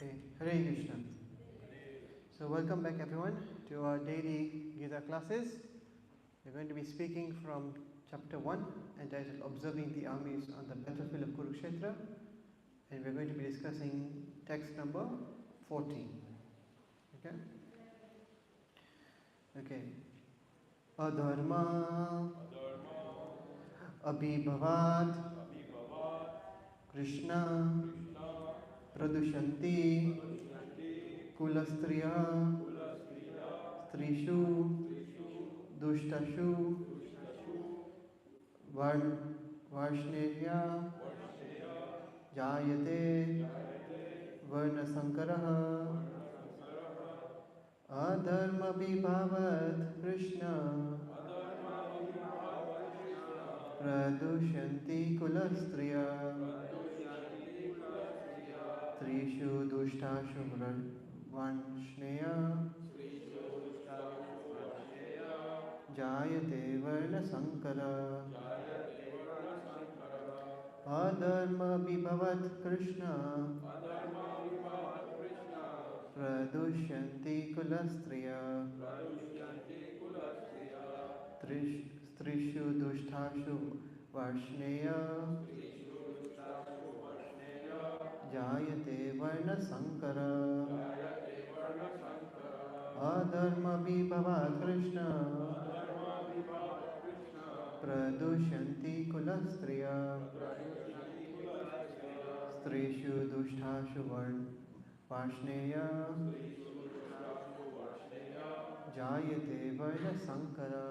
Okay, Hare Krishna. So welcome back everyone to our daily Gita classes. We're going to be speaking from chapter 1 entitled Observing the Armies on the Battlefield of Kurukshetra, and we're going to be discussing text number 14. Okay? Okay. Adharma Abhibhavat Krishna Pradushanti Kulastriya Strishu Dushtashu Varshneya Jayate Varnasankarah Adharma Vibhavat Krishna Pradushanti Kulastriya Trishu Dushtashu Varshneya Jayate Varnasankara Adharma Vibhavat Krishna Pradushanti Kulastriya Strishu Dushtashu Varshneya Jayate Varnasankara Adharma Vibhavat Krishna Pradushanti Kulastriya Strishu Dushtashu Varshneya Jayate Varnasankara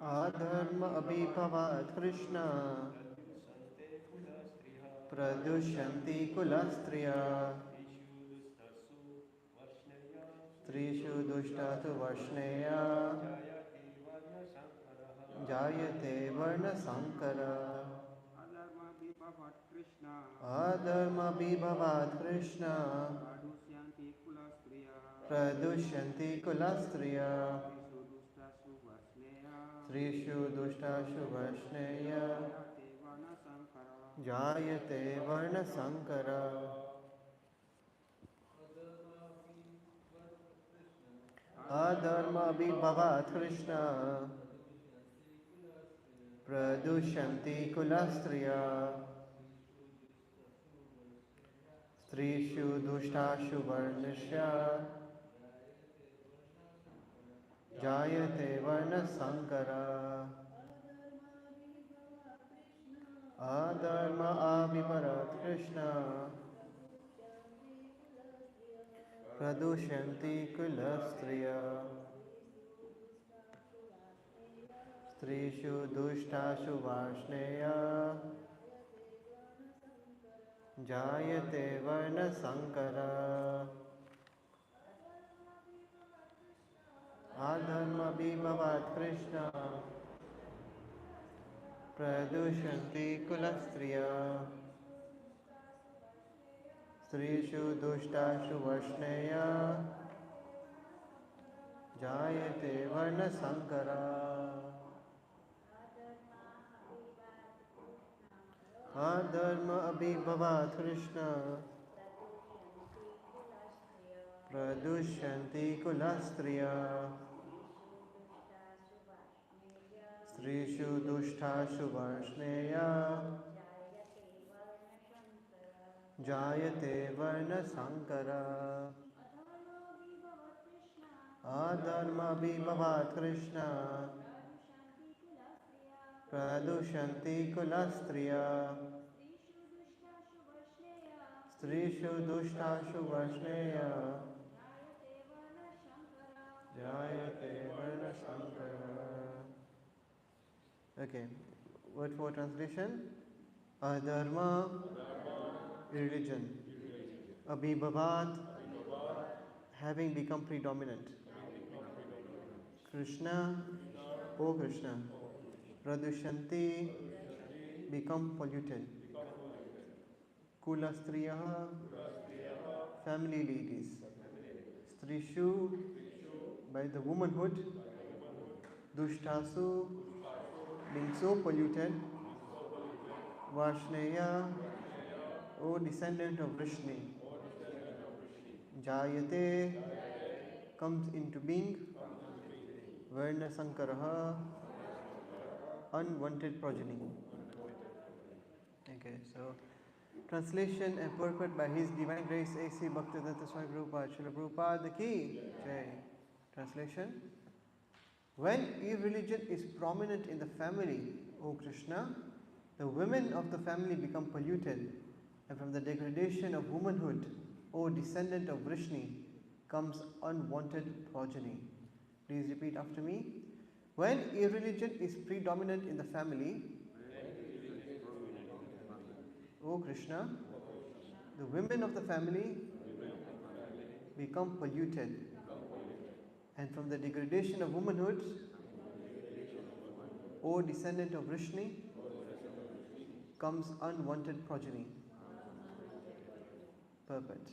Adharma Abhibhavat Krishna Pradushanti Kulastriya Strishu Dushtashu Varshneya Jayate Varnasankara Adharma Vibhavat Krishna Pradushanti Kulastriya Trishu Dushtashu Varshneya Jayate Varnasankara Adharma Vibhavat Krishna Pradushanti Kulastriya Strishu Dushtashu Varnashya Jayate Varnasankara Adharma Abhibharat Krishna Pradushanti Kulastriya Strishu Dushtashu Varshneya Jayate Varnasankara Adharma Vibhavat Krishna Pradushanti Kulastriya Strishu Dushtashu Varshneya Jayate Varnasankara Adharma Abhibhavat Krishna Pradushanti Kulastriya Strishu Dushtashu Varshneya Jayate Varnasankara Adharma Vibhavat Krishna Pradushanti Kulastriya स्त्रीषु दुष्टाशु वर्ष्णेय जायते वर्णशङ्करः. Okay, word for translation. Adharma, religion. Abhibhavat, having become predominant. Krishna, O Krishna. Pradushanti, become polluted. Kulastriyaha, family ladies. Strishu, by the womanhood. Dushtasu, being so polluted. Varshneya, O descendant of Vrishni. Jayate, comes into being. Varna Sankaraha, unwanted progeny. Okay, so translation and purport by His Divine Grace A.C. Bhaktivedanta Swami Prabhupada, Srila Prabhupada Ki Jai. Translation. When irreligion is prominent in the family, O Krishna, the women of the family become polluted, and from the degradation of womanhood, O descendant of Vrishni, comes unwanted progeny. Please repeat after me. When irreligion is predominant in the family, O Krishna, the women of the family become polluted, and from the degradation of womanhood, O descendant of Vrishni, comes unwanted progeny. Purport.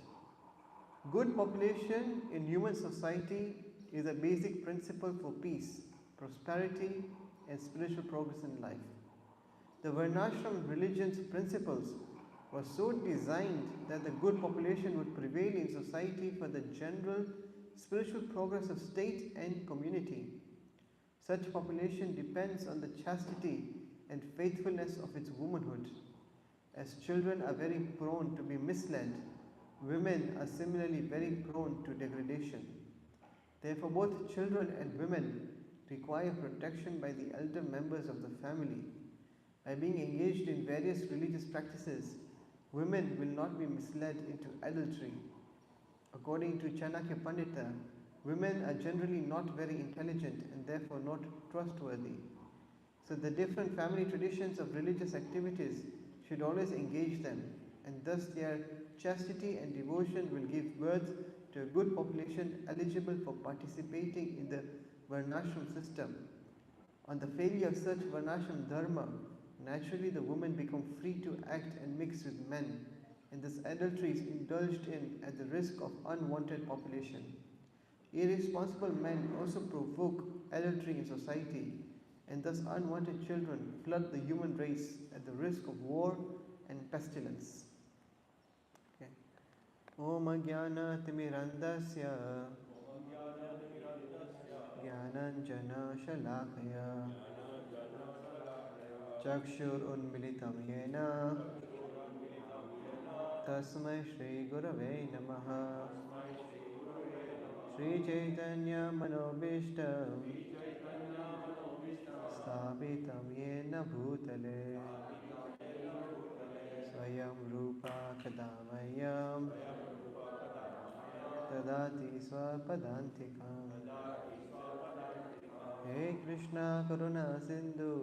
Good population in human society is a basic principle for peace, prosperity, and spiritual progress in life. The Varnashram religion's principles were so designed that the good population would prevail in society for the general spiritual progress of state and community. Such population depends on the chastity and faithfulness of its womanhood. As children are very prone to be misled, women are similarly very prone to degradation. Therefore, both children and women require protection by the elder members of the family. By being engaged in various religious practices, women will not be misled into adultery. According to Chanakya Pandita, women are generally not very intelligent and therefore not trustworthy. So the different family traditions of religious activities should always engage them, and thus their chastity and devotion will give birth to a good population eligible for participating in the Varnashram system. On the failure of such Varnashram dharma, naturally the women become free to act and mix with men, and thus adultery is indulged in at the risk of unwanted population. Irresponsible men also provoke adultery in society, and thus unwanted children flood the human race at the risk of war and pestilence. Okay. Om Jnana Timirandasya Jnananjana Shalakaya Chakshur Unmilitam Yena Tasmai Shri Gurave Namaha Shri Chaitanya Manobishtam Sthapitam Yena Bhutale Swayam Rupa Kadavayam Tadati Swapadantikam. Hey Krishna Karuna Sindhu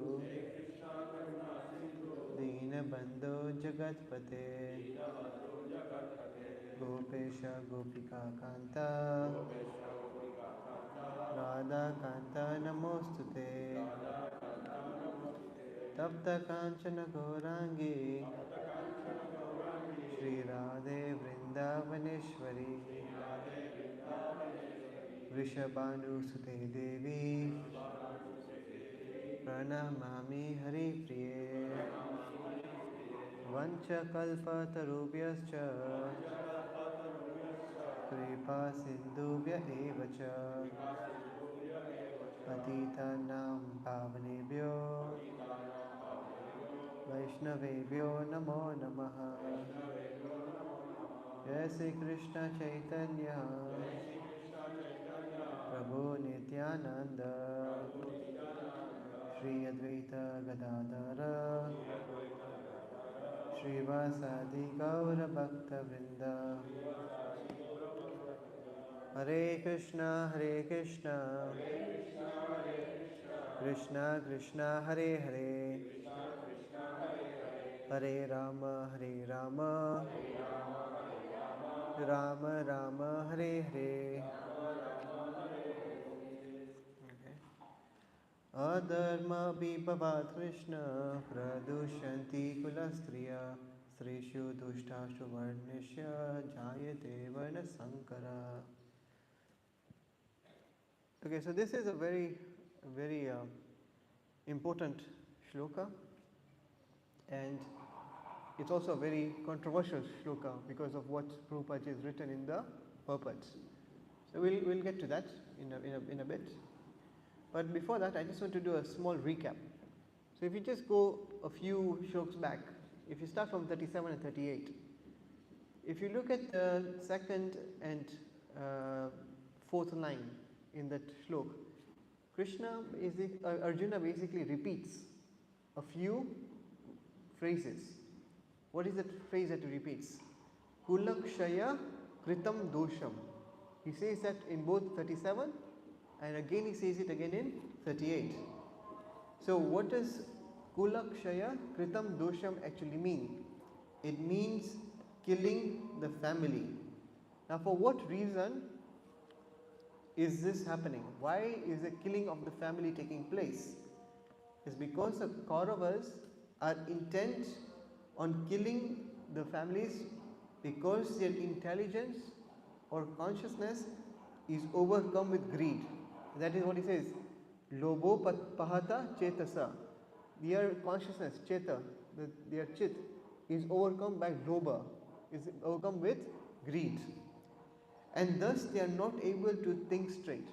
Deenabandhu Jagatpate Gopesha Gopika Kanta Radha Kanta Namostute Tapta Kanchana Gaurangi Shri Radhe Vrindavaneshwari Vrishabhanu Sute Devi Pranamami Hari Priye Vancha Kalpa Tarubhyascha Kripa Sindhubhya Evacha Patitanam Pavanebhyo Vaishnavebhyo Namo Namaha. Jai Shri Krishna Chaitanya Prabhu Nityananda Shri Advaita Gadadhara Shrivasadi Gaura Bhakta Vrinda. Hare Krishna, Krishna Krishna, Hare Hare, Hare Rama, Rama Rama, Hare Hare. Adharma Bibhavat Krishna Pradushanti Kulastriya Srishu Dushtashu Varnishya Jayate Varna Sankara. Okay, so this is a very important shloka, and it's also a very controversial shloka because of what Prabhupada has written in the purport. So we'll get to that in a bit. But before that, I just want to do a small recap. So if you just go a few shlokas back, if you start from 37 and 38, if you look at the second and fourth line in that shlok, Arjuna basically repeats a few phrases. What is that phrase that he repeats? Kulakshaya kritam dosham. He says that in both 37 and again he says it again in 38. So what does Kulakshaya kritam dosham actually mean? It means killing the family. Now for what reason is this happening? Why is the killing of the family taking place? It's because the Kauravas are intent on killing the families because their intelligence or consciousness is overcome with greed. That is what he says. Lobo pahata chetasa. Their consciousness, cheta, their chit, is overcome by loba, is overcome with greed. And thus they are not able to think straight.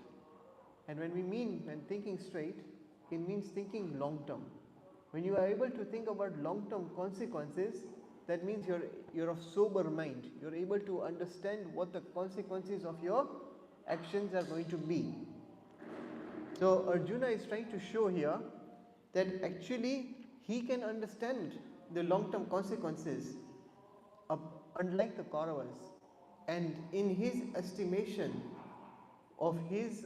And when thinking straight, it means thinking long term. When you are able to think about long term consequences, that means you're of sober mind. You're able to understand what the consequences of your actions are going to be. So Arjuna is trying to show here that actually he can understand the long term consequences, unlike the Kauravas. And in his estimation of his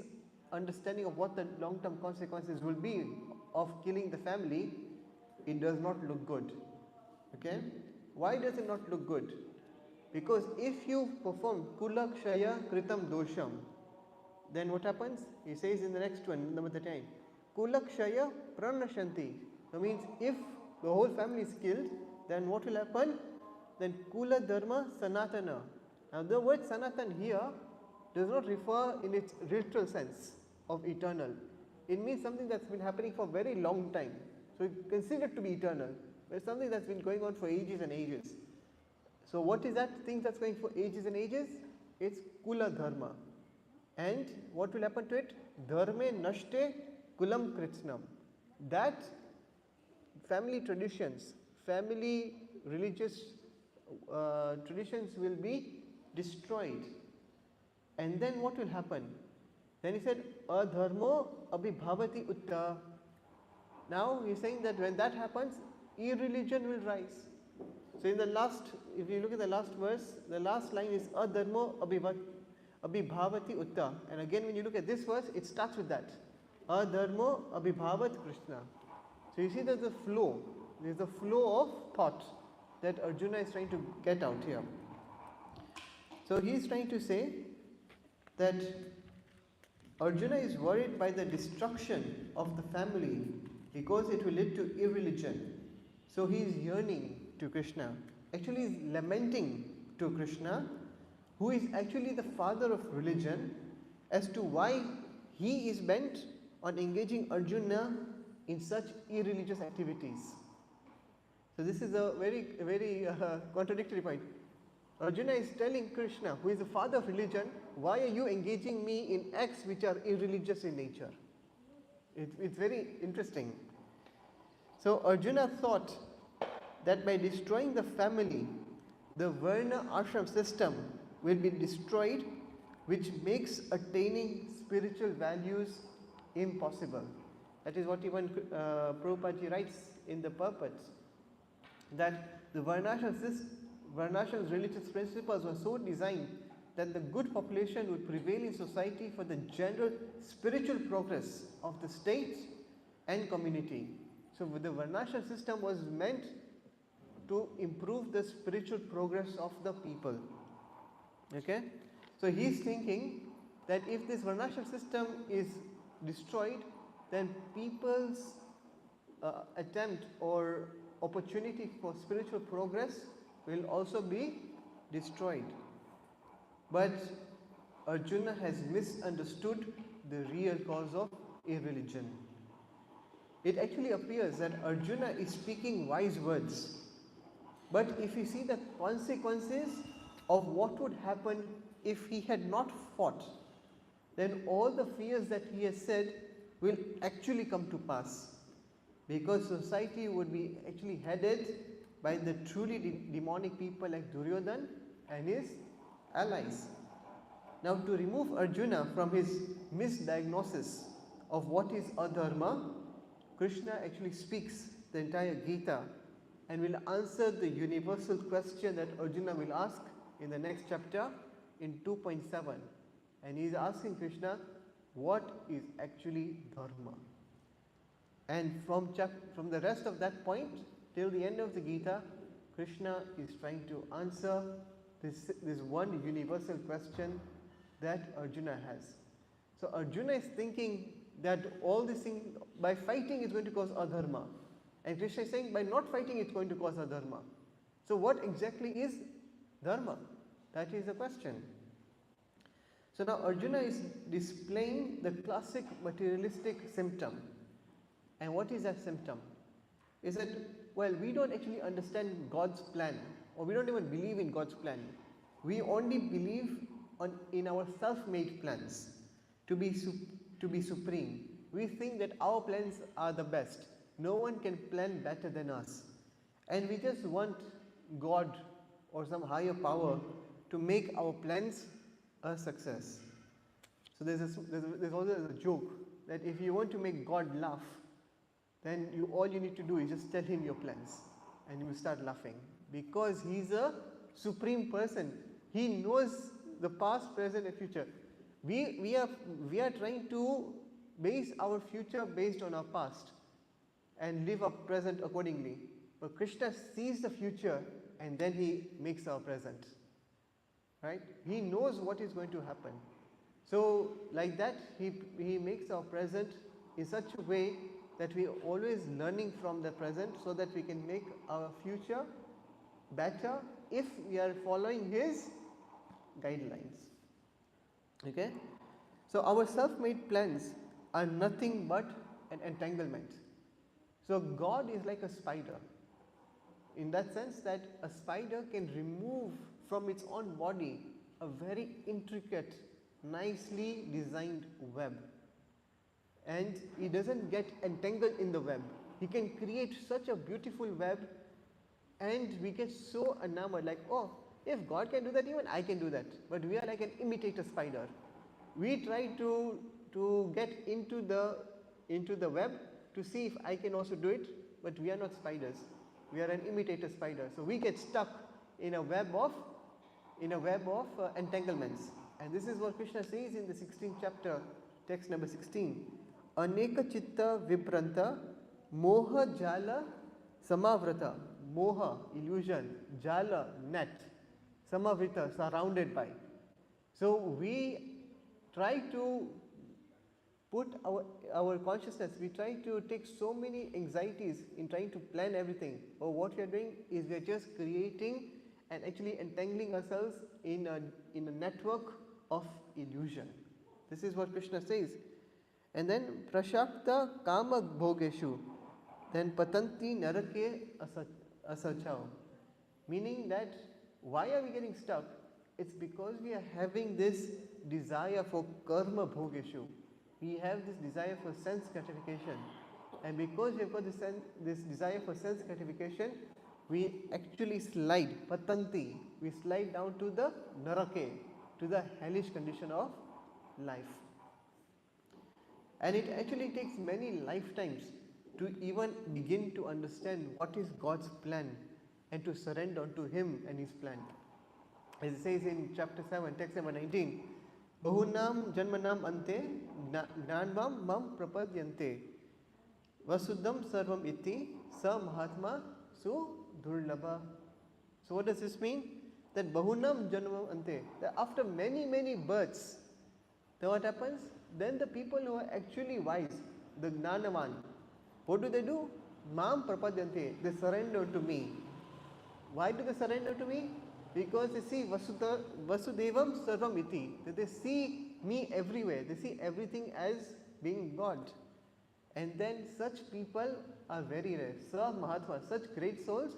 understanding of what the long term consequences will be of killing the family, it does not look good. Okay? Why does it not look good? Because if you perform Kulakshaya Kritam Dosham, then what happens? He says in the next one, number 39, Kulakshaya Pranashanti. That means if the whole family is killed, then what will happen? Then Kula Dharma Sanatana. Now the word Sanatan here does not refer in its literal sense of eternal. It means something that's been happening for a very long time. So it's considered to be eternal. But it's something that's been going on for ages and ages. So what is that thing that's going for ages and ages? It's Kula Dharma. And what will happen to it? Dharme nashte kulam kritsnam. That family traditions, family religious traditions will be destroyed. And then what will happen? Then he said, Adharmo abhibhavati utta. Now he is saying that when that happens, irreligion will rise. So in the last, if you look at the last verse, the last line is Adharmo abhibhavati utta. And again when you look at this verse, it starts with that. Adharmo abhibhavat Krishna. So you see there's a flow. There's a flow of thought that Arjuna is trying to get out here. So he is trying to say that Arjuna is worried by the destruction of the family because it will lead to irreligion. So he is yearning to Krishna. Actually, he is lamenting to Krishna, who is actually the father of religion, as to why he is bent on engaging Arjuna in such irreligious activities. So this is a very contradictory point. Arjuna is telling Krishna, who is the father of religion, why are you engaging me in acts which are irreligious in nature? It's very interesting. So Arjuna thought that by destroying the family, the Varna ashram system will be destroyed, which makes attaining spiritual values impossible. That is what even Prabhupada writes in the purport, that the Varnashrama's religious principles were so designed that the good population would prevail in society for the general spiritual progress of the state and community. So the Varnashram system was meant to improve the spiritual progress of the people. Okay, so he is thinking that if this Varnashram system is destroyed, then people's attempt or opportunity for spiritual progress will also be destroyed. But Arjuna has misunderstood the real cause of irreligion. It actually appears that Arjuna is speaking wise words, but if you see the consequences of what would happen if he had not fought, then all the fears that he has said will actually come to pass, because society would be actually headed by the truly demonic people like Duryodhan and his allies. Now, to remove Arjuna from his misdiagnosis of what is adharma, Krishna actually speaks the entire Gita and will answer the universal question that Arjuna will ask in the next chapter in 2.7. And he is asking Krishna, what is actually dharma? And from the rest of that point till the end of the Gita, Krishna is trying to answer this one universal question that Arjuna has. So Arjuna is thinking that all these things, by fighting is going to cause adharma. And Krishna is saying by not fighting it's going to cause adharma. So what exactly is dharma? That is the question. So now Arjuna is displaying the classic materialistic symptom. And what is that symptom? Is that, well, we don't actually understand God's plan, or we don't even believe in God's plan. We only believe in our self-made plans to be supreme. We think that our plans are the best. No one can plan better than us. And we just want God or some higher power to make our plans a success. So there's also a joke that if you want to make God laugh, then all you need to do is just tell him your plans and you will start laughing, because he's a supreme person. He knows the past, present and future. We are trying to base our future based on our past and live our present accordingly. But Krishna sees the future and then he makes our present. Right? He knows what is going to happen. So like that, he makes our present in such a way that we are always learning from the present, so that we can make our future better if we are following his guidelines. Okay? So our self-made plans are nothing but an entanglement. So God is like a spider, in that sense that a spider can remove from its own body a very intricate, nicely designed web. And he doesn't get entangled in the web. He can create such a beautiful web, and we get so enamored, like, oh, if God can do that, even I can do that. But we are like an imitator spider. We try to get into the web to see if I can also do it, but we are not spiders. We are an imitator spider. So we get stuck in a web of entanglements. And this is what Krishna says in the 16th chapter, text number 16. Aneka chitta vipranta moha jala samavrata. Moha, illusion, jala, net, samavrita, surrounded by. So we try to put our consciousness, we try to take so many anxieties in trying to plan everything. But what we are doing is we are just creating and actually entangling ourselves in a network of illusion. This is what Krishna says. And then prashakta kama bhogeshu, then patanti narake asachao. Meaning that why are we getting stuck? It's because we are having this desire for karma bhogeshu. We have this desire for sense gratification. And because we have got this desire for sense gratification, we actually slide, patanti, we slide down to the narake, to the hellish condition of life. And it actually takes many lifetimes to even begin to understand what is God's plan and to surrender unto Him and His plan. As it says in chapter 7, text number 19, Bahunam Janmanam Ante Gnanvam Mam Prapadyante Vasudam Sarvam Iti Sa Mahatma Su Durlabha. So what does this mean? That Bahunam Janmanam Ante, that after many births, then what happens? Then the people who are actually wise, the Gnanavan, what do? Mam Prapadyante, they surrender to me. Why do they surrender to me? Because they see Vasudevam Sarvam Iti, that they see me everywhere, they see everything as being God. And then such people are very rare. Sa Mahatma, such great souls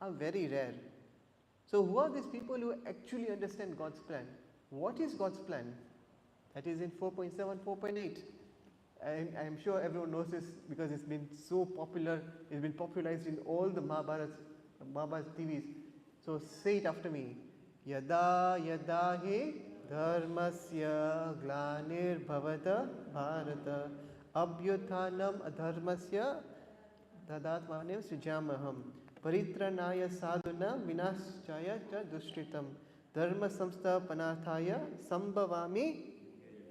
are very rare. So who are these people who actually understand God's plan? What is God's plan? That is in 4.7, 4.8. And I am sure everyone knows this because it's been so popular, it's been popularized in all the Mahabharat TVs. So say it after me. Yada yada hi dharmasya glanir bhavata bharata abhyuthanam adharmasya tadatmanim srijamaham paritranaya sadhuna vinaschaya cha dushritam dharma samsthapanarthaya sambhavami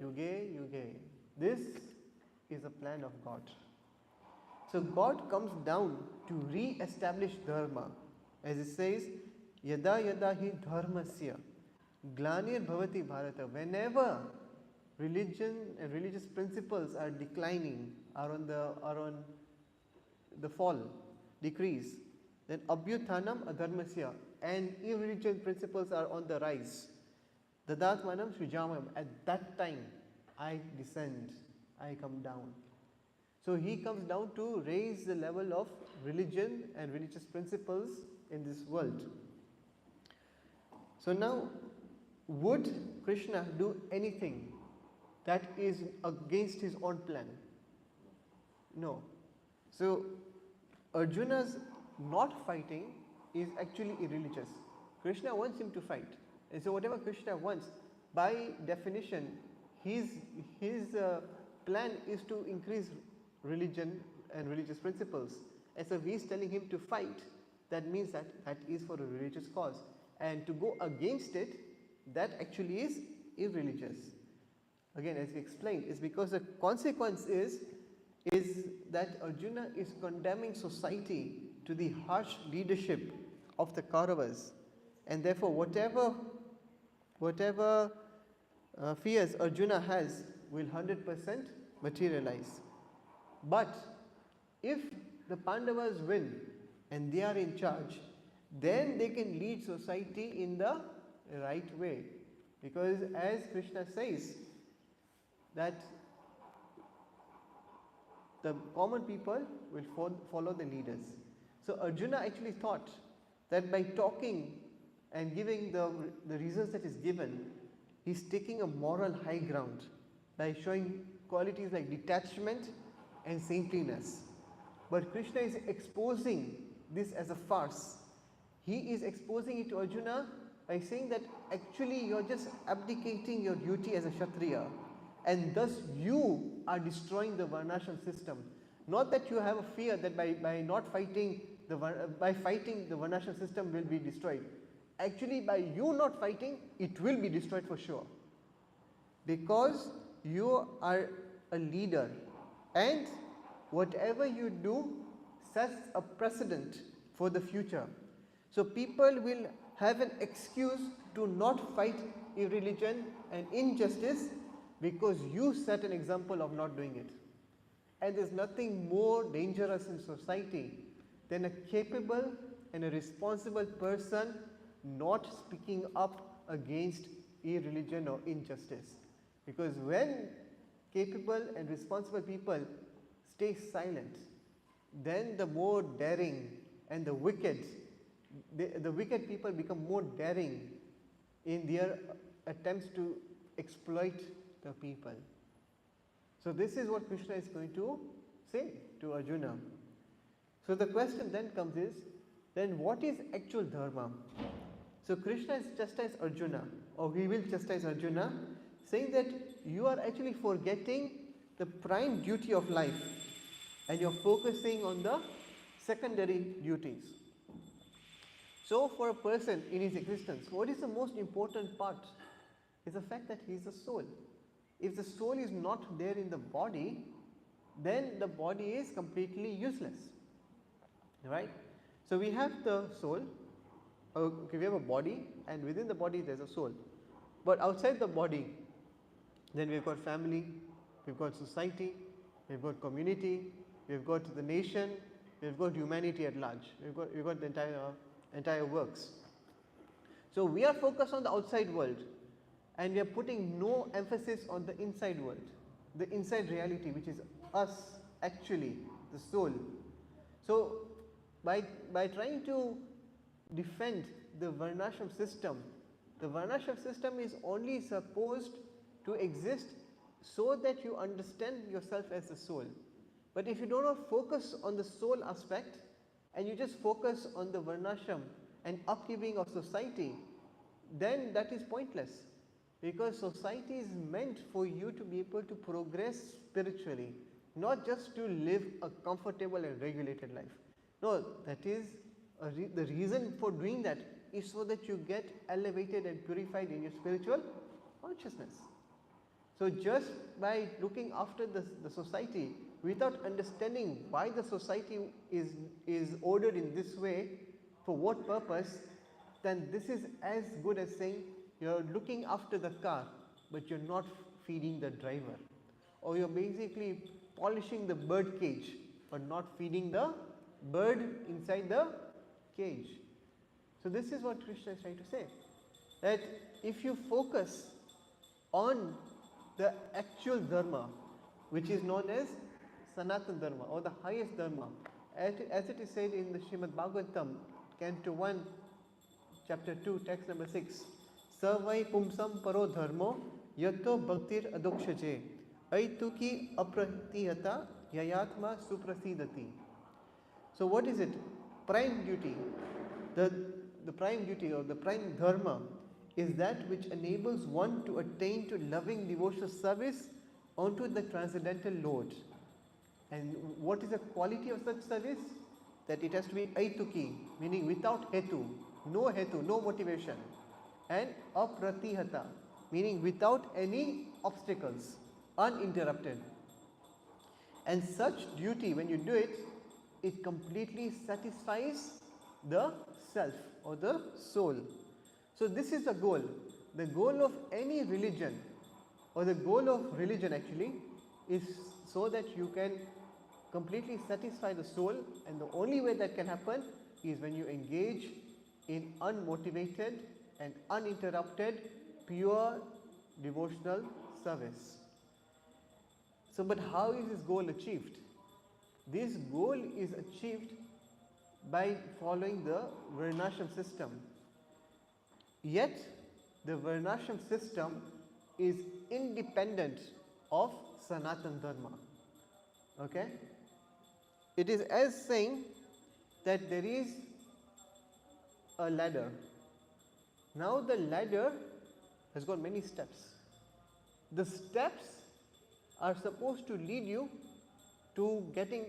yuge yuge. This is a plan of God. So God comes down to re-establish dharma. As it says, Yada yada hi dharmasya glanir bhavati bharata. Whenever religion and religious principles are declining, are on the fall, decrease, then abhyuthanam adharmasya, and irreligious principles are on the rise. Dadatmanam srijamam. At that time, I descend, I come down. So He comes down to raise the level of religion and religious principles in this world. So now, would Krishna do anything that is against his own plan? No. So Arjuna's not fighting is actually irreligious. Krishna wants him to fight. And so whatever Krishna wants, by definition, his plan is to increase religion and religious principles. And so he is telling him to fight. That means that is for a religious cause. And to go against it, that actually is irreligious. Again, as we explained, it's because the consequence is that Arjuna is condemning society to the harsh leadership of the Kauravas. And therefore, whatever fears Arjuna has will 100% materialize. But if the Pandavas win and they are in charge, then they can lead society in the right way. Because as Krishna says, that the common people will follow the leaders. So Arjuna actually thought that by talking and giving the reasons that is given, he's taking a moral high ground by showing qualities like detachment and saintliness. But Krishna is exposing this as a farce. He is exposing it to Arjuna by saying that actually you're just abdicating your duty as a Kshatriya, and thus you are destroying the Varnashram system. Not that you have a fear that by fighting the Varnashram system will be destroyed. Actually, by you not fighting, it will be destroyed for sure. Because you are a leader, and whatever you do sets a precedent for the future. So people will have an excuse to not fight irreligion and injustice because you set an example of not doing it. And there's nothing more dangerous in society than a capable and a responsible person not speaking up against irreligion or injustice. Because when capable and responsible people stay silent, then the more daring and the wicked people become more daring in their attempts to exploit the people. So this is what Krishna is going to say to Arjuna. So the question then comes is, then what is actual dharma? So Krishna has chastised Arjuna, or he will chastise Arjuna, saying that you are actually forgetting the prime duty of life and you're focusing on the secondary duties. So for a person in his existence, what is the most important part? Is the fact that he is a soul. If the soul is not there in the body, then the body is completely useless, right? So we have the soul, okay, we have a body, and within the body there is a soul, but outside the body, then we have got family, we have got society, we have got community, we have got the nation, we have got humanity at large, we have got the entire works. So we are focused on the outside world, and we are putting no emphasis on the inside world, the inside reality, which is us, actually, the soul. So by trying to defend the Varnashram system, the Varnashram system is only supposed to exist so that you understand yourself as a soul. But if you do not focus on the soul aspect, and you just focus on the Varnashram and upkeeping of society, then that is pointless, because society is meant for you to be able to progress spiritually, not just to live a comfortable and regulated life. No, that is the reason for doing that is so that you get elevated and purified in your spiritual consciousness. So just by looking after the society without understanding why the society is ordered in this way, for what purpose, then this is as good as saying you're looking after the car but you're not feeding the driver, or you're basically polishing the bird cage but not feeding the bird inside the cage. So this is what Krishna is trying to say, that if you focus on the actual dharma, which is known as Sanatana Dharma, or the highest dharma, as it is said in the Srimad Bhagavatam, Canto 1, Chapter 2, text number 6, Savai pumsam paro dharmo yato bhaktir adokshaje aituki apratihata yayatma suprasidati. So what is it? Prime duty. The prime duty or the prime dharma is that which enables one to attain to loving devotional service unto the transcendental Lord. And what is the quality of such service? That it has to be aituki, meaning without hetu, no motivation, and apratihata, meaning without any obstacles, uninterrupted. And such duty, when you do it, it completely satisfies the self or the soul. So this is the goal. The goal of any religion, or the goal of religion actually, is so that you can completely satisfy the soul, and the only way that can happen is when you engage in unmotivated and uninterrupted pure devotional service. So but how is this goal achieved? This goal is achieved by following the Varnashram system. Yet the Varnashram system is independent of Sanatana Dharma. Okay? It is as saying that there is a ladder. Now the ladder has got many steps. The steps are supposed to lead you to getting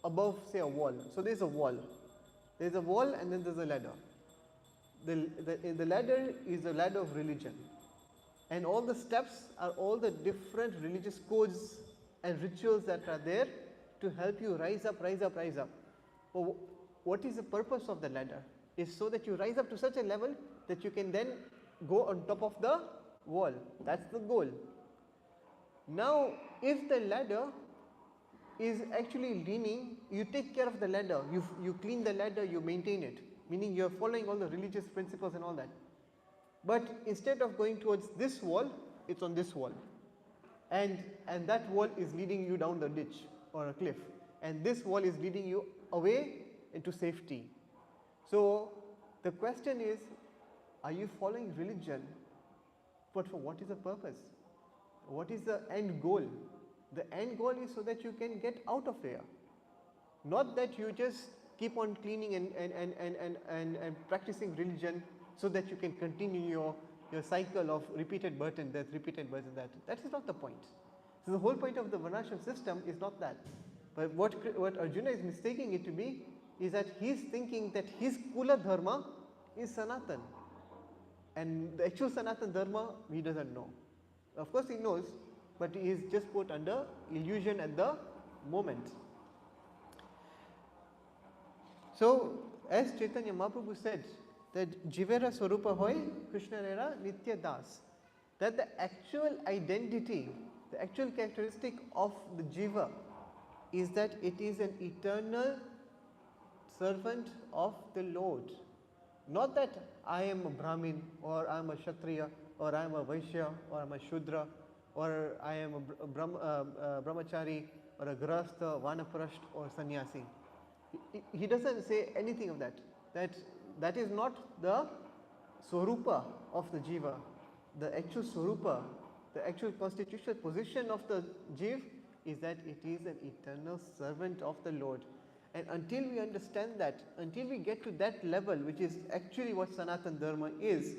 above, say, a wall. So there is a wall. There is a wall and then there is a ladder. The ladder is a ladder of religion. And all the steps are all the different religious codes and rituals that are there to help you rise up. Well, what is the purpose of the ladder? Is so that you rise up to such a level that you can then go on top of the wall. That's the goal. Now, if the ladder is actually leaning, you take care of the ladder, you clean the ladder, you maintain it, meaning you are following all the religious principles and all that. But instead of going towards this wall, it's on this wall. And that wall is leading you down the ditch or a cliff. And this wall is leading you away into safety. So the question is, are you following religion? But for what is the purpose? What is the end goal? The end goal is so that you can get out of there. Not that you just keep on cleaning and practicing religion so that you can continue your cycle of repeated birth and death, repeated birth and death. That is not the point. So the whole point of the Varnashram system is not that. But what Arjuna is mistaking it to be is that he is thinking that his Kula Dharma is Sanatan. And the actual Sanatan Dharma, he doesn't know. Of course he knows, but he is just put under illusion at the moment. So, as Chaitanya Mahaprabhu said, that Jivera Swarupa Hoy, Krishna Rera Nitya Das, that the actual identity, the actual characteristic of the Jiva is that it is an eternal servant of the Lord. Not that I am a Brahmin, or I am a Kshatriya, or I am a Vaishya, or I am a Shudra, or I am a Brahmachari, or a Grahastha, Vanaprasth, or Sannyasi. He doesn't say anything of that. That is not the Swarupa of the Jiva. The actual Swarupa, the actual constitutional position of the Jiv is that it is an eternal servant of the Lord. And until we understand that, until we get to that level, which is actually what Sanatan Dharma is,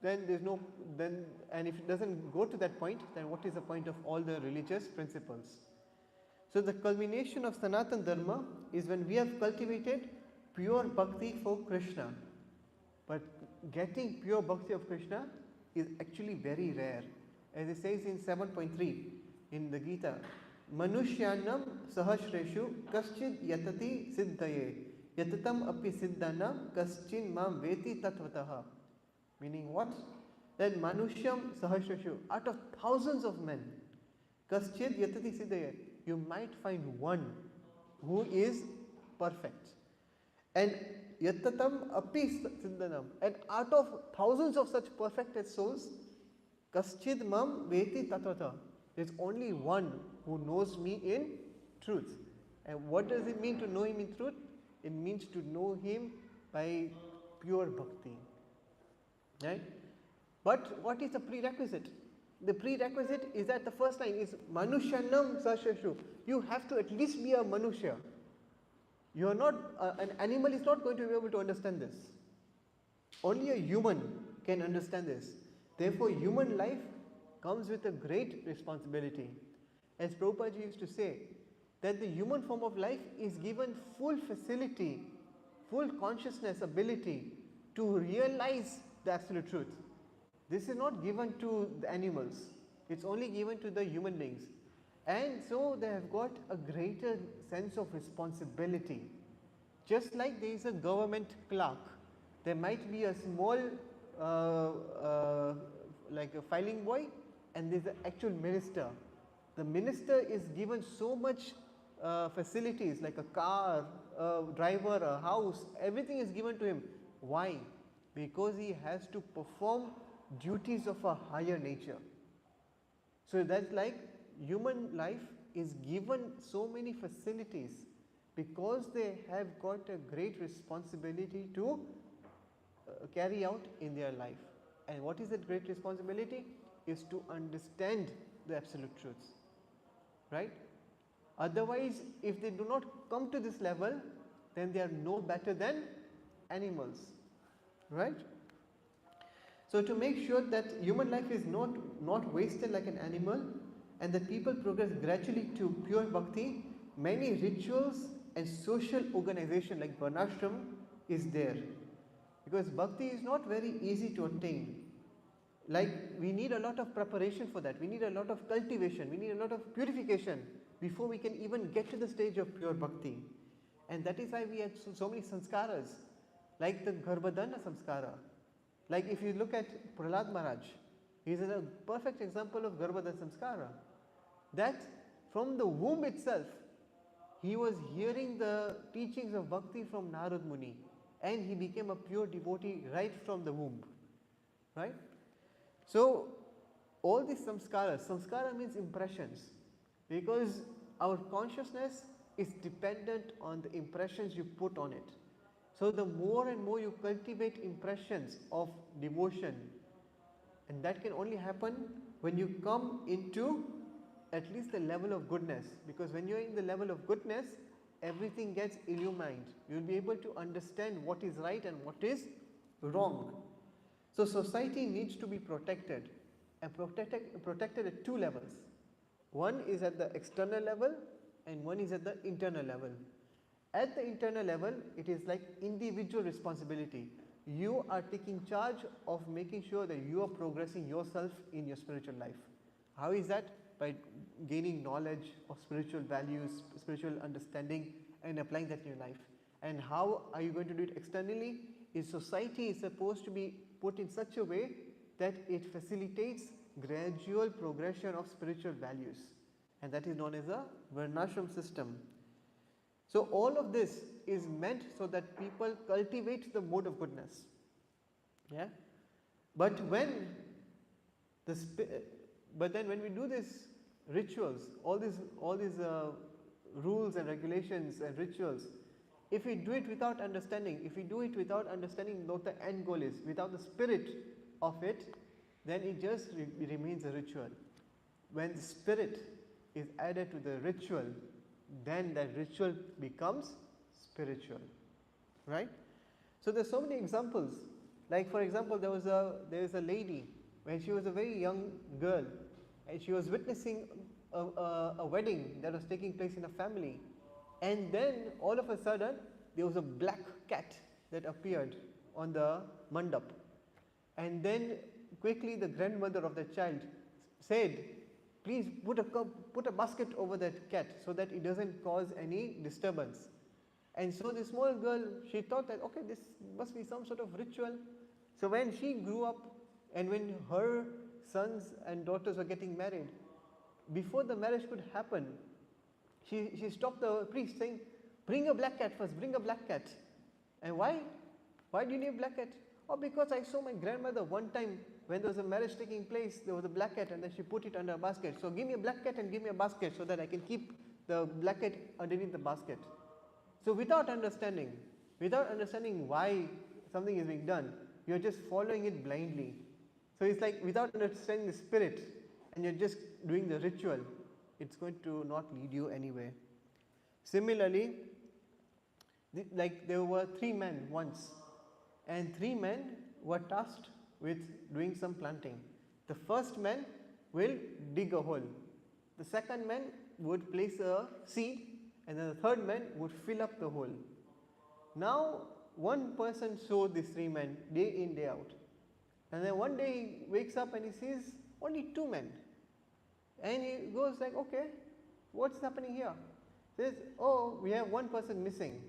then there's no, then, and if it doesn't go to that point, then what is the point of all the religious principles? So the culmination of Sanatan Dharma is when we have cultivated pure bhakti for Krishna. But getting pure bhakti of Krishna is actually very rare. As it says in 7.3 in the Gita, Manushyanam sahasreshu kaschid yatati siddhaye yatatam api siddhanam kaschin mam veti tatvataha. Meaning what? That Manushyam sahasreshu, out of thousands of men, kaschid yatati siddhaye, you might find one who is perfect. And yatatam api siddhanam, and out of thousands of such perfected souls, kaschid mam veti tatvataha, there's only one who knows me in truth. And what does it mean to know him in truth? It means to know him by pure bhakti. Right? But what is the prerequisite? The prerequisite is that the first line is Manushyanam sashashu. You have to at least be a Manusya. You are not, an animal is not going to be able to understand this. Only a human can understand this. Therefore, human life comes with a great responsibility. As Prabhupada used to say, that the human form of life is given full facility, full consciousness ability to realize the absolute truth. This is not given to the animals, it's only given to the human beings. And so they have got a greater sense of responsibility. Just like there is a government clerk, there might be a small like a filing boy, and there is an actual minister. The minister is given so much facilities like a car, a driver, a house, everything is given to him. Why? Because he has to perform duties of a higher nature. So that's like human life is given so many facilities because they have got a great responsibility to carry out in their life. And what is that great responsibility? Is to understand the absolute truths. Right? Otherwise, if they do not come to this level, then they are no better than animals. Right? So to make sure that human life is not wasted like an animal, and that people progress gradually to pure bhakti, many rituals and social organization like Varnashram is there. Because bhakti is not very easy to attain. Like we need a lot of preparation for that, we need a lot of cultivation, we need a lot of purification before we can even get to the stage of pure bhakti. And that is why we have so many sanskaras, like the Garbhadana samskara. Like if you look at Prahlad Maharaj, he is a perfect example of Garbhadana samskara. That from the womb itself, he was hearing the teachings of bhakti from Narad Muni, and he became a pure devotee right from the womb. Right? So all these samskara means impressions, because our consciousness is dependent on the impressions you put on it. So the more and more you cultivate impressions of devotion, and that can only happen when you come into at least the level of goodness, because when you are in the level of goodness, everything gets illumined. You will be able to understand what is right and what is wrong. So society needs to be protected, and protected at two levels. One is at the external level and one is at the internal level. At the internal level, it is like individual responsibility. You are taking charge of making sure that you are progressing yourself in your spiritual life. How is that? By gaining knowledge of spiritual values, spiritual understanding, and applying that in your life. And how are you going to do it externally? Is society is supposed to be put in such a way that it facilitates gradual progression of spiritual values, and that is known as a varnashram system. So all of this is meant so that people cultivate the mode of goodness. Yeah, but when when we do these rituals, all these rules and regulations and rituals, if we do it without understanding, what the end goal is, without the spirit of it, then it just remains a ritual. When the spirit is added to the ritual, then that ritual becomes spiritual, right? So there's so many examples. Like for example, there was a lady when she was a very young girl, and she was witnessing a wedding that was taking place in a family, and then all of a sudden there was a black cat that appeared on the mandap, and then quickly the grandmother of the child said, please put a basket over that cat so that it doesn't cause any disturbance. And so the small girl, she thought that okay, this must be some sort of ritual. So when she grew up and when her sons and daughters were getting married, before the marriage could happen, she stopped the priest saying, bring a black cat first, bring a black cat. And why? Why do you need a black cat? Oh, because I saw my grandmother one time when there was a marriage taking place, there was a black cat and then she put it under a basket. So give me a black cat and give me a basket so that I can keep the black cat underneath the basket. So without understanding why something is being done, you are just following it blindly. So it's like without understanding the spirit and you're just doing the ritual, it's going to not lead you anywhere. Similarly, like there were 3 men once, and 3 men were tasked with doing some planting. The first man will dig a hole, the second man would place a seed, and then the third man would fill up the hole. Now one person saw these 3 men day in day out, and then one day he wakes up and he sees only 2 men, and he goes like, okay, what's happening here? He says, oh, we have one person missing.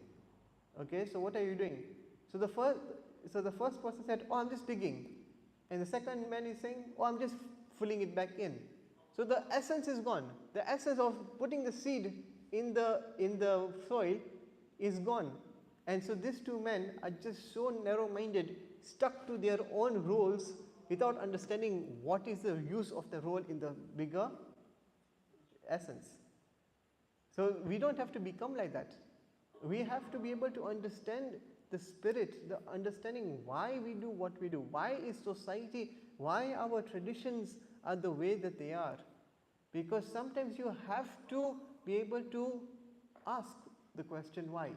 Okay, so what are you doing? So the first person said, oh, I'm just digging, and the second man is saying, oh, I'm just filling it back in. So the essence is gone. The essence of putting the seed in the soil is gone. And so these 2 men are just so narrow-minded, stuck to their own roles without understanding what is the use of the role in the bigger essence. So we don't have to become like that. We have to be able to understand the spirit, the understanding why we do what we do, why is society, why our traditions are the way that they are. Because sometimes you have to be able to ask the question why.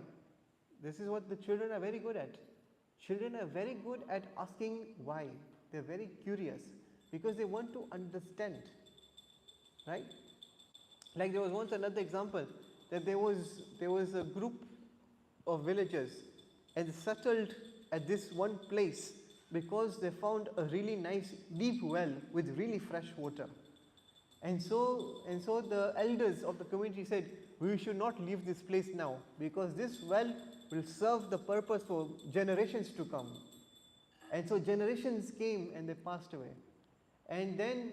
This is what the children are very good at. Children are very good at asking why. They are very curious because they want to understand, right? Like there was once another example that there was a group of villagers and they settled at this one place because they found a really nice deep well with really fresh water. And so the elders of the community said, we should not leave this place now because this well will serve the purpose for generations to come. And so generations came and they passed away. And then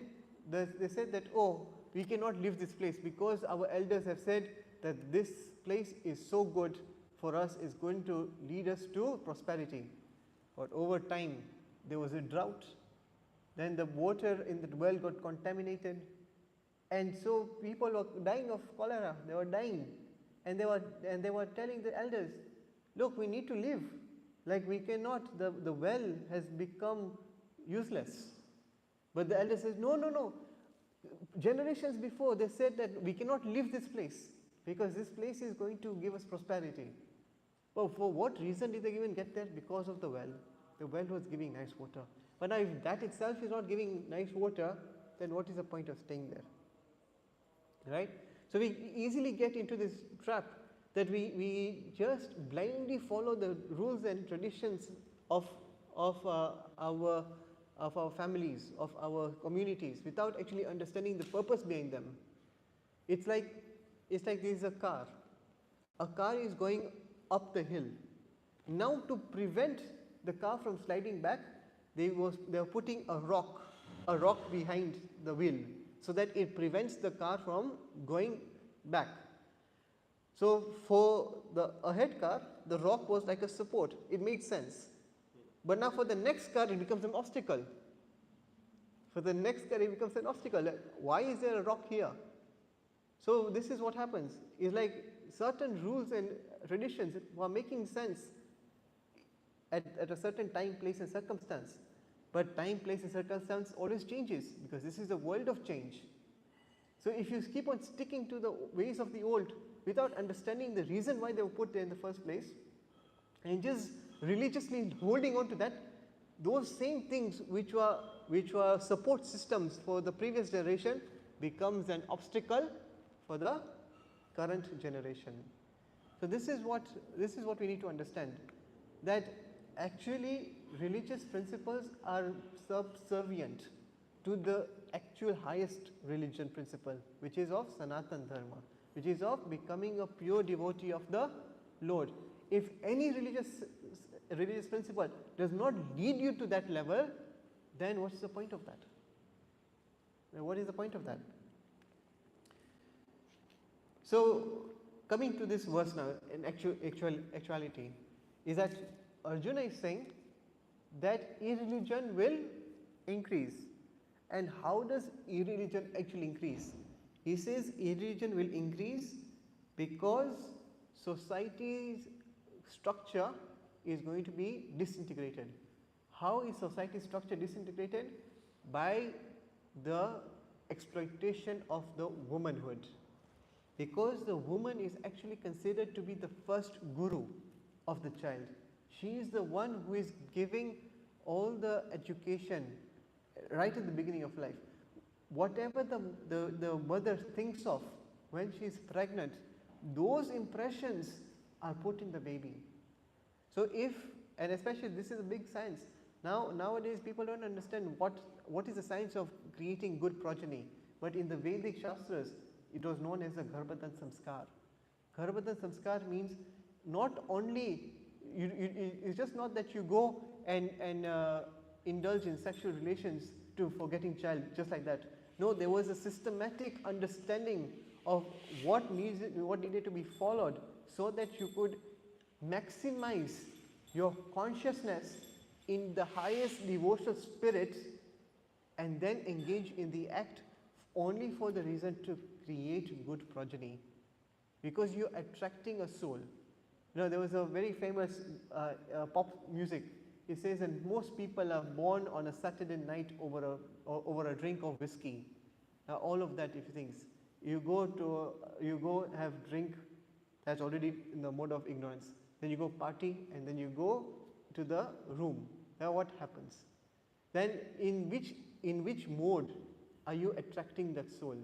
they said that, oh, we cannot leave this place because our elders have said that this place is so good for us, is going to lead us to prosperity. But over time, there was a drought. Then the water in the well got contaminated. And so people were dying of cholera. They were dying. And they were telling the elders, look, we need to live. Like we cannot, the well has become useless. But the elder says, no. Generations before they said that we cannot leave this place because this place is going to give us prosperity. But for what reason did they even get there? Because of the well. The well was giving nice water. But now if that itself is not giving nice water, then what is the point of staying there? Right? So we easily get into this trap that we just blindly follow the rules and traditions of our families, of our communities, without actually understanding the purpose behind them. It's like there is a car. A car is going up the hill. Now, to prevent the car from sliding back, they were putting a rock behind the wheel, so that it prevents the car from going back. So for the ahead car, the rock was like a support. It made sense. But now for the next car, it becomes an obstacle. For the next car, it becomes an obstacle. Why is there a rock here? So this is what happens. It's like certain rules and traditions were making sense at a certain time, place and circumstance. But time, place and circumstance always changes, because this is a world of change. So if you keep on sticking to the ways of the old without understanding the reason why they were put there in the first place, and just religiously holding on to that, those same things which were support systems for the previous generation becomes an obstacle for the current generation. So this is what we need to understand, that actually religious principles are subservient to the actual highest religion principle, which is of Sanatan Dharma, which is of becoming a pure devotee of the Lord. If any religious principle does not lead you to that level, then what is the point of that? What is the point of that? So coming to this verse now, in actuality, is that Arjuna is saying that irreligion will increase. And how does irreligion actually increase? He says irreligion will increase because society's structure is going to be disintegrated. How is society's structure disintegrated? By the exploitation of the womanhood. Because the woman is actually considered to be the first guru of the child. She is the one who is giving all the education right at the beginning of life. Whatever the mother thinks of when she is pregnant, those impressions are put in the baby. So and especially this is a big science. Nowadays people don't understand what is the science of creating good progeny. But in the Vedic Shastras, it was known as a Garbhadan Samskar. Garbhadan Samskar means not only, it's just not that you go and indulge in sexual relations for getting child just like that. No, there was a systematic understanding of what needed to be followed, so that you could maximize your consciousness in the highest devotional spirit, and then engage in the act only for the reason to create good progeny, because you're attracting a soul. There was a very famous pop music. It says that most people are born on a Saturday night over a drink of whiskey. Now, all of that, if you think, you go have drink, that's already in the mode of ignorance. Then you go party, and then you go to the room. Now, what happens? Then, in which mode are you attracting that soul?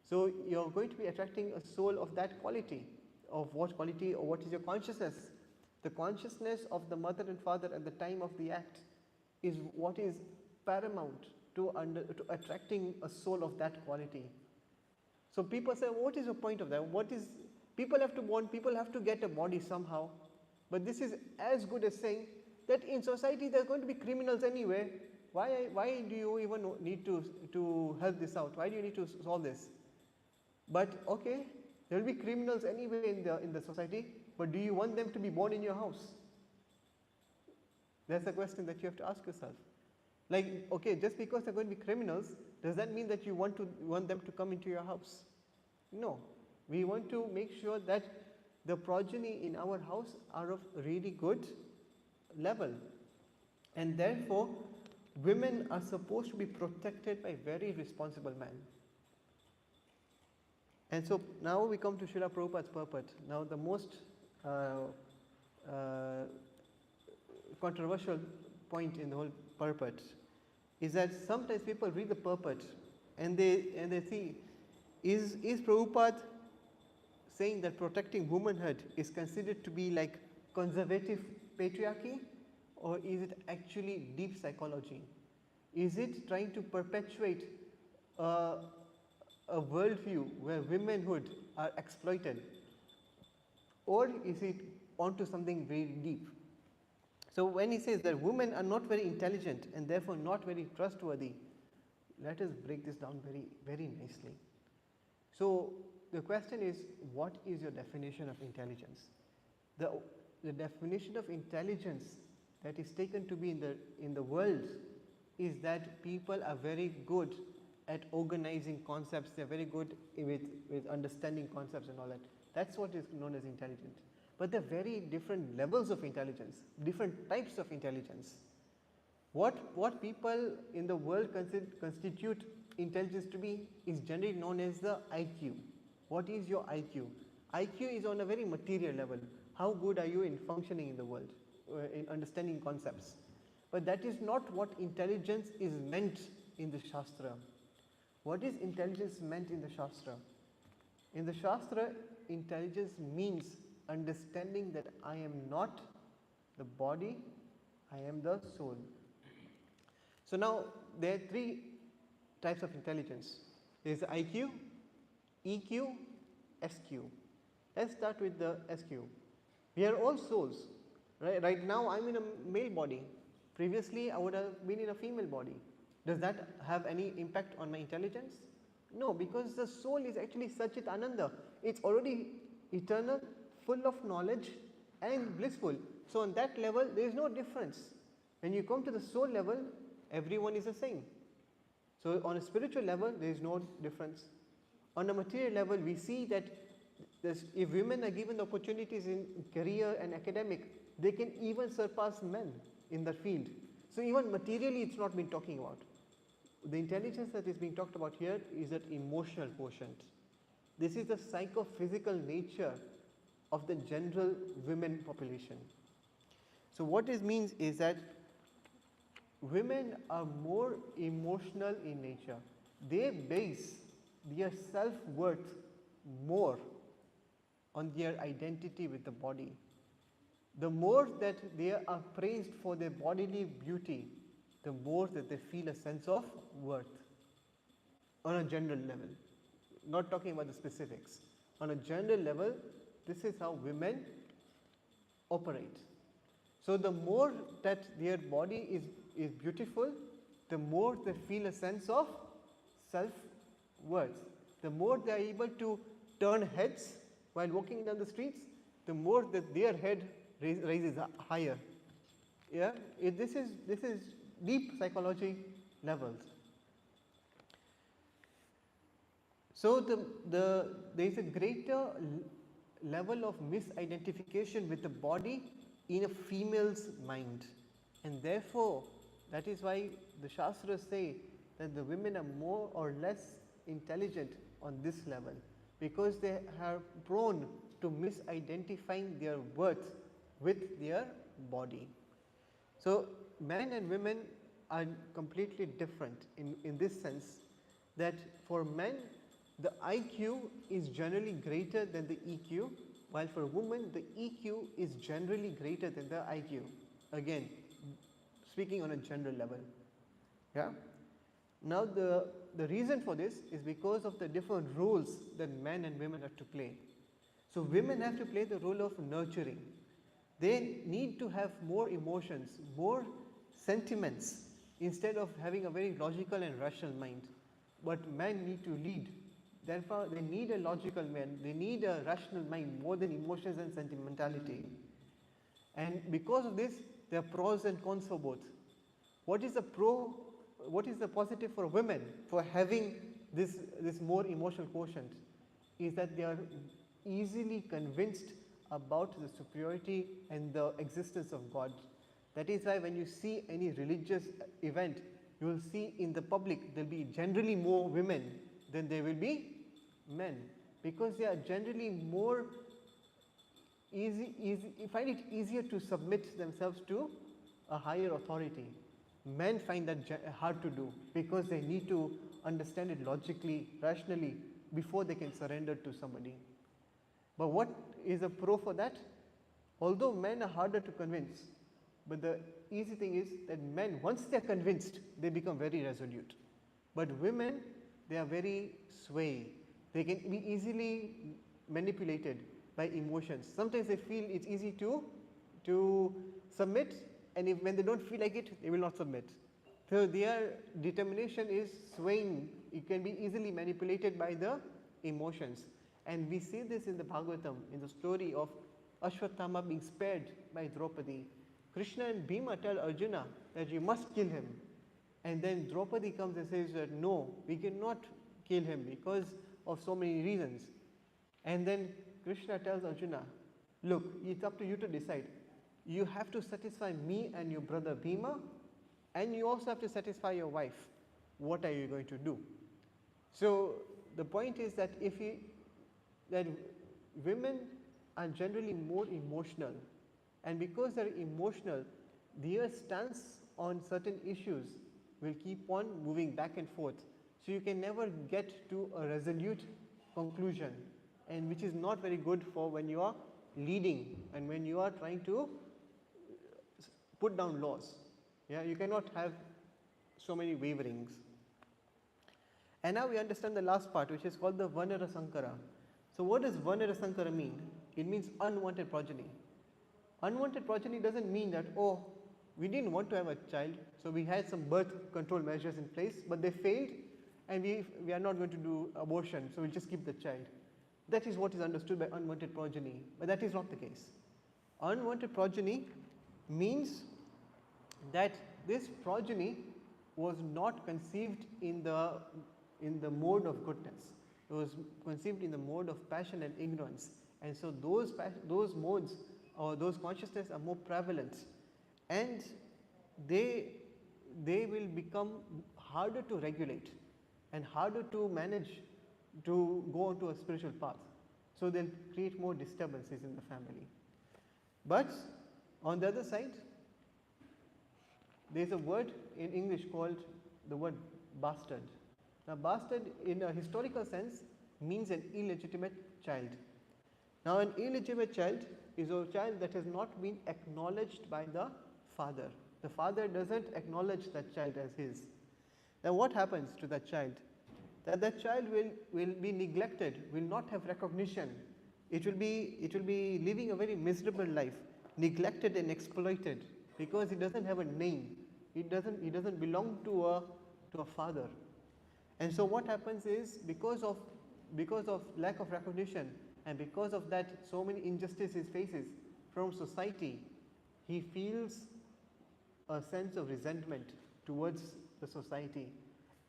So you're going to be attracting a soul of that quality. Of what quality, or what is your consciousness? The consciousness of the mother and father at the time of the act is what is paramount to attracting a soul of that quality. So people say, what is the point of that? People have to born, people have to get a body somehow. But this is as good as saying that in society there are going to be criminals anyway. Why do you even need to help this out? Why do you need to solve this? But okay, there will be criminals anyway in the society, but do you want them to be born in your house? That's the question that you have to ask yourself. Like, okay, just because they're going to be criminals, does that mean that you want them to come into your house? No. We want to make sure that the progeny in our house are of really good level. And therefore, women are supposed to be protected by very responsible men. And so now we come to Srila Prabhupada's purport. Now the most controversial point in the whole purport is that sometimes people read the purport and they see, is Prabhupada saying that protecting womanhood is considered to be like conservative patriarchy, or is it actually deep psychology? Is it trying to perpetuate a worldview where womanhood are exploited, or is it onto something very deep? So when he says that women are not very intelligent and therefore not very trustworthy, let us break this down very nicely. So the question is, what is your definition of intelligence? The definition of intelligence that is taken to be in the world is that people are very good at organizing concepts, they are very good with understanding concepts and all that. That's what is known as intelligent. But there are very different levels of intelligence, different types of intelligence. What people in the world constitute intelligence to be is generally known as the IQ. What is your IQ? IQ is on a very material level. How good are you in functioning in the world, in understanding concepts? But that is not what intelligence is meant in the Shastra. What is intelligence meant in the Shastra? In the Shastra, intelligence means understanding that I am not the body, I am the soul. So now there are three types of intelligence. There is IQ, EQ, SQ. Let's start with the SQ. We are all souls. Right now I am in a male body. Previously I would have been in a female body. Does that have any impact on my intelligence? No, because the soul is actually Satchit Ananda. It's already eternal, full of knowledge and blissful. So on that level there is no difference. When you come to the soul level, everyone is the same. So on a spiritual level there is no difference. On a material level we see that if women are given the opportunities in career and academic, they can even surpass men in the field. So even materially it's not been talking about. The intelligence that is being talked about here is that emotional quotient. This is the psychophysical nature of the general women population. So what this means is that women are more emotional in nature. They base their self-worth more on their identity with the body. The more that they are praised for their bodily beauty, the more that they feel a sense of worth on a general level. Not talking about the specifics. On a general level, this is how women operate. So the more that their body is beautiful, the more they feel a sense of self-worth. The more they are able to turn heads while walking down the streets, the more that their head raises higher. Yeah, this is deep psychology levels. So there is a greater level of misidentification with the body in a female's mind, and therefore that is why the Shastras say that the women are more or less intelligent on this level, because they are prone to misidentifying their worth with their body. So men and women are completely different in this sense, that for men the IQ is generally greater than the EQ, while for women the EQ is generally greater than the IQ. Again, speaking on a general level. Yeah. Now the reason for this is because of the different roles that men and women have to play. So women have to play the role of nurturing. They need to have more emotions, more sentiments, instead of having a very logical and rational mind. But men need to lead. Therefore, they need a logical man, they need a rational mind more than emotions and sentimentality. And because of this, there are pros and cons for both. What is the positive for women for having this more emotional quotient? Is that they are easily convinced about the superiority and the existence of God. That is why when you see any religious event, you will see in the public there will be generally more women than there will be men, because they are generally more find it easier to submit themselves to a higher authority. Men find that hard to do, because they need to understand it logically, rationally, before they can surrender to somebody. But what is a pro for that? Although men are harder to convince, but the easy thing is that men, once they are convinced, they become very resolute. But women, they are very sway. They can be easily manipulated by emotions. Sometimes they feel it's easy to submit, and when they don't feel like it, they will not submit. So their determination is swaying. It can be easily manipulated by the emotions. And we see this in the Bhagavatam, in the story of Ashwatthama being spared by Draupadi. Krishna and Bhima tell Arjuna that you must kill him. And then Draupadi comes and says that no, we cannot kill him because of so many reasons. And then Krishna tells Arjuna, look, it's up to you to decide. You have to satisfy me and your brother Bhima, and you also have to satisfy your wife. What are you going to do? So the point is that that women are generally more emotional, and because they are emotional, their stance on certain issues will keep on moving back and forth. So you can never get to a resolute conclusion, and which is not very good for when you are leading and when you are trying to put down laws. Yeah, you cannot have so many waverings. And now we understand the last part, which is called the Vanara Sankara. So what does Vanara Sankara mean? It means unwanted progeny. Unwanted progeny doesn't mean that, oh, we didn't want to have a child, so we had some birth control measures in place, but they failed, and we are not going to do abortion, so we'll just keep the child. That is what is understood by unwanted progeny, but that is not the case. Unwanted progeny means that this progeny was not conceived in the mode of goodness. It was conceived in the mode of passion and ignorance, and so those modes or those consciousness are more prevalent, and they will become harder to regulate and harder to manage to go onto a spiritual path. So they'll create more disturbances in the family. But on the other side, there is a word in English called the word bastard. Now, bastard in a historical sense means an illegitimate child. Now, an illegitimate child is a child that has not been acknowledged by the father. The father doesn't acknowledge that child as his. Now, what happens to that child? That child will be neglected, will not have recognition. It will be living a very miserable life, neglected and exploited, because it doesn't have a name. It doesn't belong to a father. And so what happens is, because of lack of recognition, and because of that so many injustices faces from society, he feels a sense of resentment towards the society,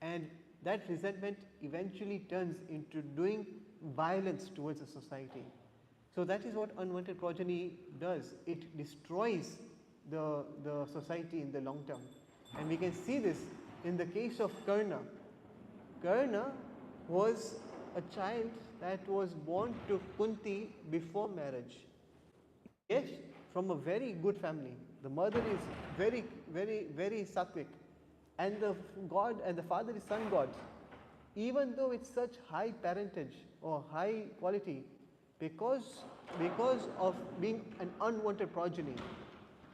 and that resentment eventually turns into doing violence towards the society. So that is what unwanted progeny does. It destroys the society in the long term, and we can see this in the case of Karna. Karna was a child that was born to Kunti before marriage. Yes, from a very good family. The mother is very, very, very sattvic, and the father is sun god. Even though it's such high parentage or high quality, because of being an unwanted progeny,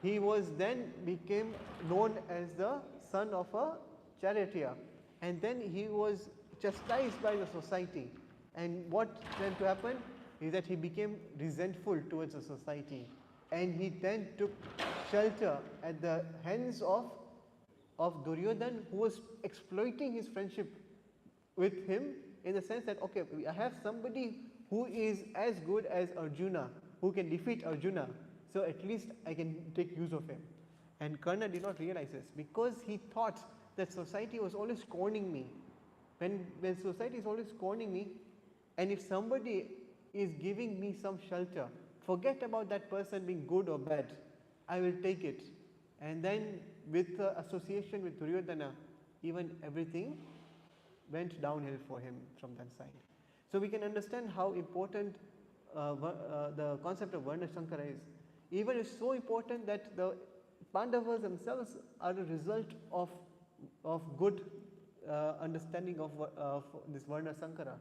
he was then became known as the son of a charioteer, and then he was chastised by the society. And what tended to happen is that he became resentful towards the society, and he then took shelter at the hands of Duryodhan, who was exploiting his friendship with him, in the sense that, okay, I have somebody who is as good as Arjuna, who can defeat Arjuna, so at least I can take use of him. And Karna did not realize this, because he thought that society was always scorning me. When society is always scorning me, and if somebody is giving me some shelter, forget about that person being good or bad, I will take it. And then with the association with Duryodhana, even everything went downhill for him from that side. So we can understand how important the concept of Varna Sankara is. Even it's so important that the Pandavas themselves are a result of good understanding of this Varna Sankara.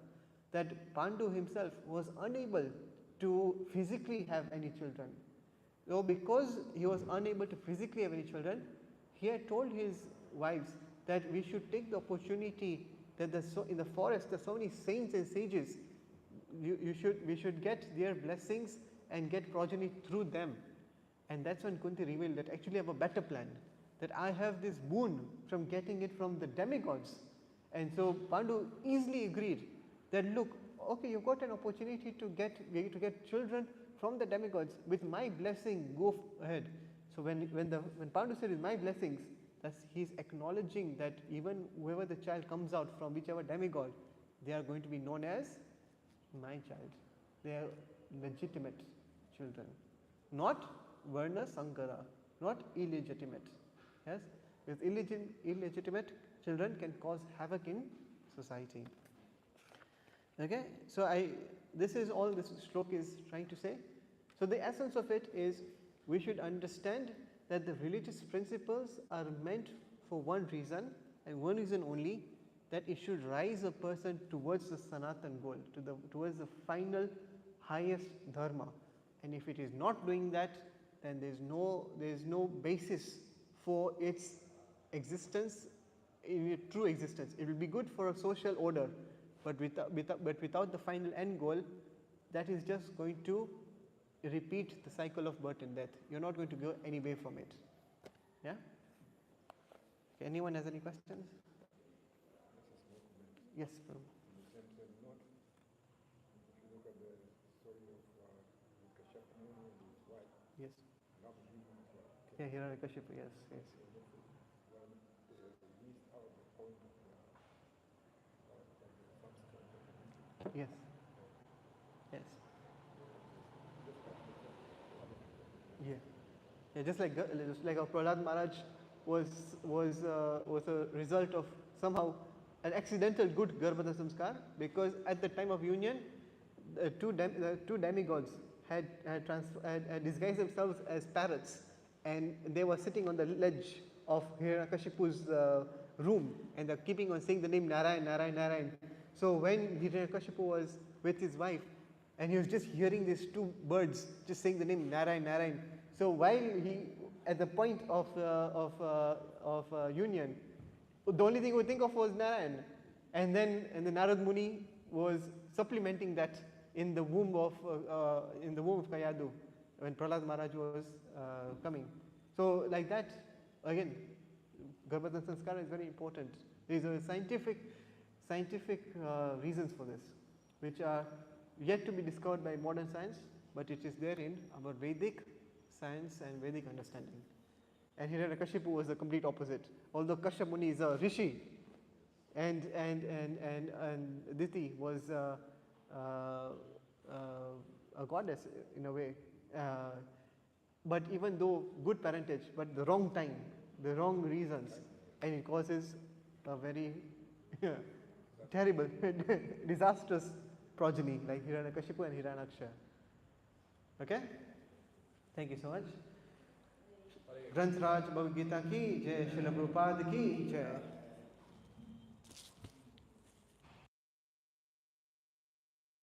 That Pandu himself was unable to physically have any children. So because he was unable to physically have any children, he had told his wives that we should take the opportunity that in the forest there are so many saints and sages. We should get their blessings and get progeny through them. And that's when Kunti revealed that actually I have a better plan, that I have this boon from getting it from the demigods. And so Pandu easily agreed that, look, okay, you've got an opportunity to get children from the demigods. With my blessing, go ahead. So when Pandu said with my blessings, he's acknowledging that even whoever the child comes out from, whichever demigod, they are going to be known as my child. They are legitimate children, not Varna Sankara, not illegitimate. Yes, because illegitimate children can cause havoc in society. Okay, so this is all this stroke is trying to say. So the essence of it is we should understand that the religious principles are meant for one reason and one reason only, that it should rise a person towards the Sanatan goal, towards the final highest dharma. And if it is not doing that, then there is no basis for its existence, true existence. It will be good for a social order, but without the final end goal, that is just going to repeat the cycle of birth and death. You're not going to go any way from it. Yeah? Okay, anyone has any questions? Yes, Prabhu. Yes. Yeah, Hiranyakashipu, yes. Yes. Yes. Yeah. Just like our Prahlad Maharaj was a result of somehow an accidental good Garbhadha Samskar, because at the time of union, the two demigods had disguised themselves as parrots, and they were sitting on the ledge of Hiranyakashipu's room, and they're keeping on saying the name Narayan, Narayan, Narayan. So when Hiranyakashipu was with his wife, and he was just hearing these two birds just saying the name Narayan, Narayan. So while he, at the point of union, the only thing he would think of was Narayan, and the Narad Muni was supplementing that in the womb of Kayadu when Prahlad Maharaj was coming. So like that, again, Garbhadha Sanskara is very important. These are scientific reasons for this, which are yet to be discovered by modern science, but it is there in our Vedic science and Vedic understanding. And Hiranyakashipu was the complete opposite. Although Kashyap Muni is a rishi, and Diti was a goddess in a way, but even though good parentage, but the wrong time, the wrong reasons, and it causes a very terrible, disastrous progeny like Hiranyakashipu and Hiranyaksha. Okay? Thank you so much. Granth Raj Bhagavad Gita ki Jai, Srila Prabhupada ki Jai.